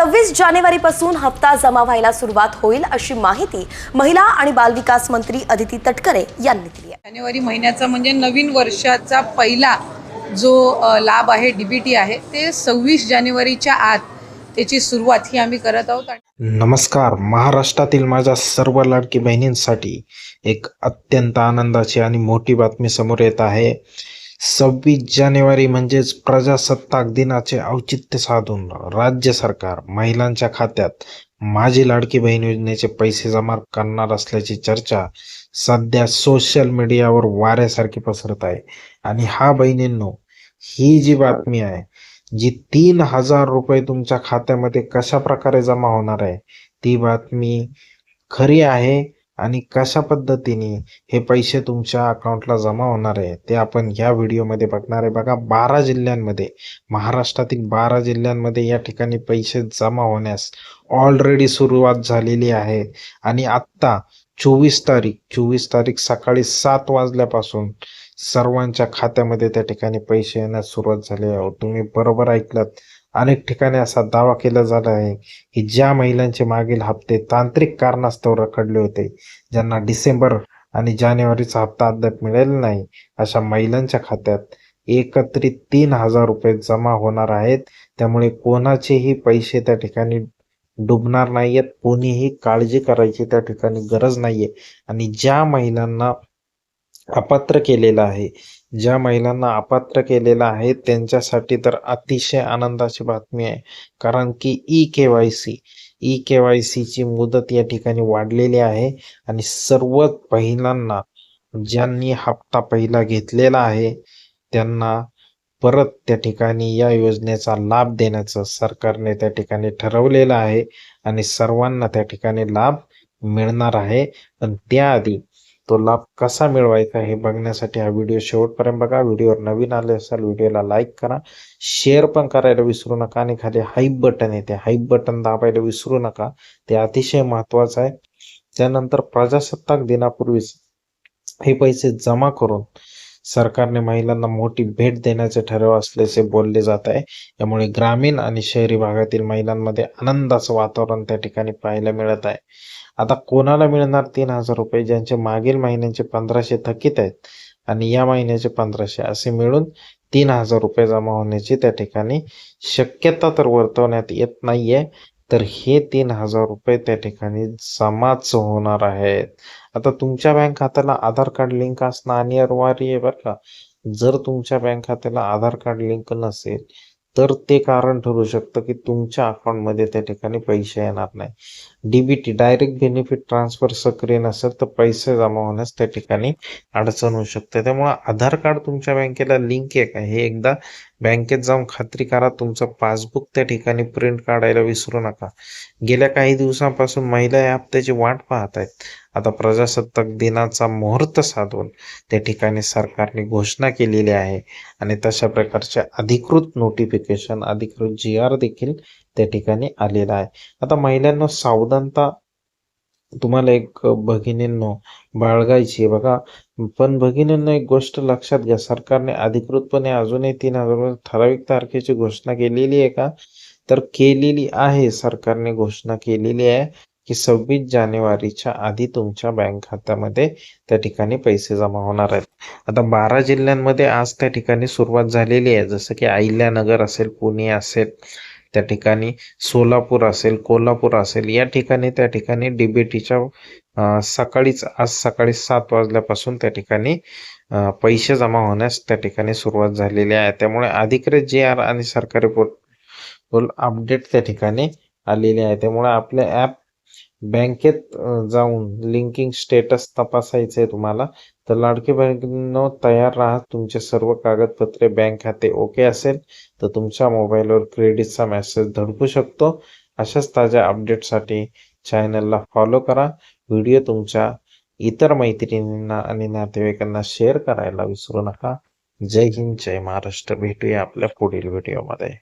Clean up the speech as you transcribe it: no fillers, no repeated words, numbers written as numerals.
26 जानेवारीपासून हप्ता जमा व्हायला सुरुवात होईल अशी माहिती महिला आणि बालविकास मंत्री अदिती तटकरे यांनी दिली आहे. जानेवारी महिन्याचा म्हणजे नवीन वर्षाचा पहिला जो लाभ आहे डीबीटी आहे ते 26 जानेवारीच्या आत त्याची सुरुवात ही आम्ही करत आहोत. नमस्कार. महाराष्ट्रातील माझ्या सर्व लाडकी बहिणींसाठी एक अत्यंत आनंदाची आणि मोठी बातमी समोर येत आहे. 26 जानेवारी म्हणजेच प्रजासत्ताक दिनाचे औचित्य साधून राज्य सरकार महिलांच्या खात्यात माझी लाडकी बहीण योजनेचे पैसे जमा करणार असल्याची चर्चा सध्या सोशल मीडियावर वाऱ्यासारखी पसरत आहे. आणि हा बहिणींनो, ही जी बातमी आहे, जी 3,000 रुपये तुमच्या खात्यामध्ये कशा प्रकारे जमा होणार आहे, ती बातमी खरी आहे. आणि कशा पद्धतीने हे पैसे तुमच्या अकाउंटला जमा होणार आहे ते आपण या व्हिडिओमध्ये बघणार आहे. बघा, 12 जिल्ह्यांमध्ये, महाराष्ट्रातील 12 जिल्ह्यांमध्ये या ठिकाणी पैसे जमा होण्यास ऑलरेडी सुरुवात झालेली आहे. आणि आत्ता 24 तारीख सकाळी 7 वाजल्यापासून सर्वांच्या खात्यामध्ये त्या ठिकाणी पैसे येण्यास सुरुवात झाली आहे. तुम्ही बरोबर ऐकलात. अनेक ठिकाणी असा दावा केला जात आहे की ज्या महिलांचे मागील हप्ते तांत्रिक कारणास्तव रखडले होते, ज्यांना डिसेंबर आणि जानेवारीचा हप्ता अद्याप मिळालेला नाही, अशा महिलांच्या खात्यात एकत्रित 3,000 रुपये जमा होणार आहेत. त्यामुळे कोणाचेही पैसे त्या ठिकाणी डुबणार नाहीयेत. कोणीही काळजी करायची त्या ठिकाणी गरज नाहीये. आणि ज्या महिलांना अपात्र केलेला आहे त्यांच्यासाठी तर अतिशय आनंदाची बातमी आहे. कारण की ई केवायसी ची मुदत या ठिकाणी वाढलेली आहे. आणि सर्व महिलांना ज्यांनी हप्ता पहिला घेतलेला आहे त्यांना परत त्या ठिकाणी या योजनेचा लाभ देण्याचं सरकारने त्या ठिकाणी ठरवलेलं आहे. आणि सर्वांना त्या ठिकाणी लाभ मिळणार आहे. पण त्याआधी तो लाभ कसा मिळवायचा हे बघण्यासाठी हा व्हिडिओ शेवटपर्यंत बघा. व्हिडिओवर नवीन आले असाल व्हिडिओला लाईक करा, शेअर पण करायला विसरू नका. आणि खाली हाईप बटन आहे, ते हाईप बटन दाबायला विसरू नका, ते अतिशय महत्वाचं आहे. त्यानंतर प्रजासत्ताक दिनापूर्वीच हे पैसे जमा करून सरकारने महिलांना मोठी भेट देण्याचे ठरव असल्याचे बोलले जात आहे. यामुळे ग्रामीण आणि शहरी भागातील महिलांमध्ये आनंदाचं वातावरण त्या ठिकाणी पाहायला मिळत आहे. आता कोणाला मिळणार 3,000 रुपये? ज्यांचे मागील महिन्याचे 1,500 थकीत आहेत आणि या महिन्याचे 1,500 असे मिळून 3,000 रुपये जमा होण्याची त्या ठिकाणी शक्यता तर वर्तवण्यात येत नाहीये. तर हे 3,000 रुपये त्या ठिकाणी जमाच होणार आहेत. आता तुमच्या बँक खात्याला आधार कार्ड लिंक असणं अनिवार्य आहे बरं का. जर तुमच्या बँक खात्याला आधार कार्ड लिंक नसेल तर ते कारण ठरू शकतं की तुमच्या अकाउंटमध्ये त्या ठिकाणी पैसे येणार नाही. डीबीटी डायरेक्ट बेनिफिट ट्रान्सफर सक्रिय नसेल तर पैसे जमा होण्यास त्या ठिकाणी अडचण होऊ शकते. त्यामुळे आधार कार्ड तुमच्या बँकेला लिंक आहे का हे एकदा बँकेत जाऊन खात्री करा. तुमचं पासबुक त्या ठिकाणी प्रिंट काढायला विसरू नका. गेल्या काही दिवसांपासून महिला या हप्त्याची वाट पाहत आहेत. आता प्रजासत्ताक दिनाचा मुहूर्त साधून त्या ठिकाणी सरकारने घोषणा केलेली आहे. आणि तशा प्रकारचे अधिकृत नोटिफिकेशन, अधिकृत GR देखील त्या ठिकाणी आलेला आहे. आता महिलांना सावधानता तुम्हाला एक भगिनींनो बाळगायची आहे बघा. पण भगिनींनो, एक गोष्ट लक्षात घ्या, सरकारने अधिकृतपणे अजूनही 3,000 ठराविक तारखेची घोषणा केलेली आहे का? तर केलेली आहे. सरकारने घोषणा केलेली आहे की 26 जानेवारीच्या आधी तुमच्या बँक खात्यामध्ये त्या ठिकाणी पैसे जमा होणार आहेत. आता 12 जिल्ह्यांमध्ये आज त्या ठिकाणी सुरुवात झालेली आहे. जसं की अहिल्यानगर असेल, पुणे असेल, त्या ठिकाणी सोलापूर असेल, कोल्हापूर असेल, या ठिकाणी त्या ठिकाणी डीबीटीच्या आज सकाळी 7 वाजल्यापासून त्या ठिकाणी पैसे जमा होण्यास त्या ठिकाणी सुरुवात झालेली आहे. त्यामुळे अधिकृत GR आणि सरकारी पोर्टल अपडेट त्या ठिकाणी आलेले आहे. त्यामुळे आपल्या ॲप बँकेत जाऊन लिंकिंग स्टेटस तपासायचं आहे तुम्हाला. तर लाडकी बहिणींनो, तयार राहा. तुमचे सर्व कागदपत्रे, बँक खाते ओके असेल तर तुमच्या मोबाईलवर क्रेडिटचा मेसेज धडकू शकतो. अशाच ताज्या अपडेटसाठी चॅनलला फॉलो करा. व्हिडिओ तुमच्या इतर मैत्रिणींना आणि नातेवाईकांना शेअर करायला विसरू नका. जय हिंद, जय महाराष्ट्र. भेटूया आपल्या पुढील व्हिडिओमध्ये.